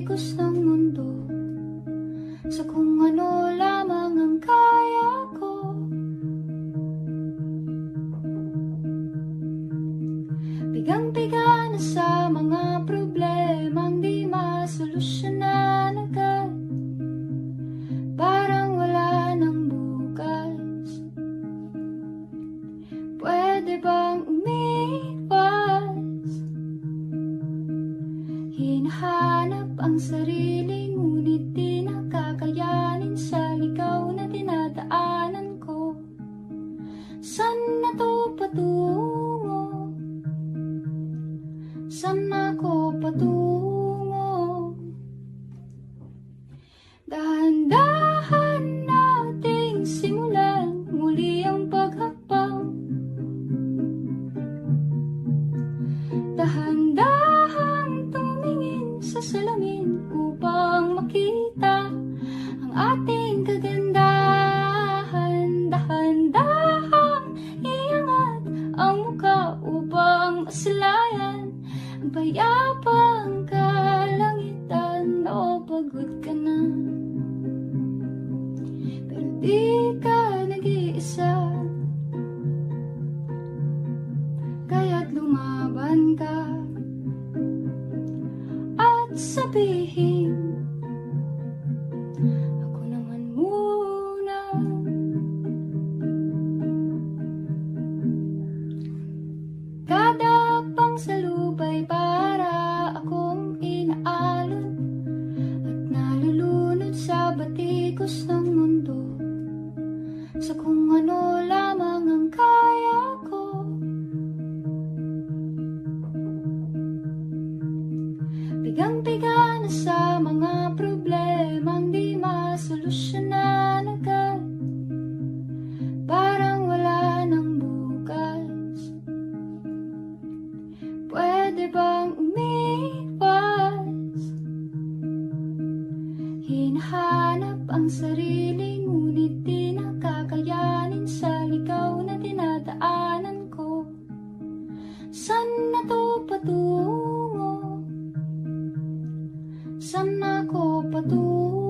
batikos ng mundo, sa kung ano lamang ang kaya ko. Bigang-biga na sa mga problemang di masolusyonan agad, parang wala nang bukas. Pwede bang umiwas? Hinahanap ang sarili, ngunit di nakakayanin sa ligaw na dinadaanan ko. Saan na to patungo? Saan ako patungo? Dahan-dahan nating simulan muli ang paghakbang. Dahan-dahan tumingin sa salamin upang makita ang ating kagandahan. Dahan-dahan iangat ang muka upang masilayan ang payapang kalangitan. O pagod ka na, pero di ka nag-iisa, kaya't lumaban ka at sabihin, ako naman muna. Kada pangsalubay para akong inaalon at nalulunod sa batikos ng mundo, sa kung ano lamang ang kaya ko. Bigang-biga na sa mga problemang di masolusyonan agad, parang wala nang bukas. Pwede bang umiwas? Hinahanap ang sarili, ngunit di nakakayanin sa ligaw na dinadaanan ko. Saan na to patungo? Saan ako patungo?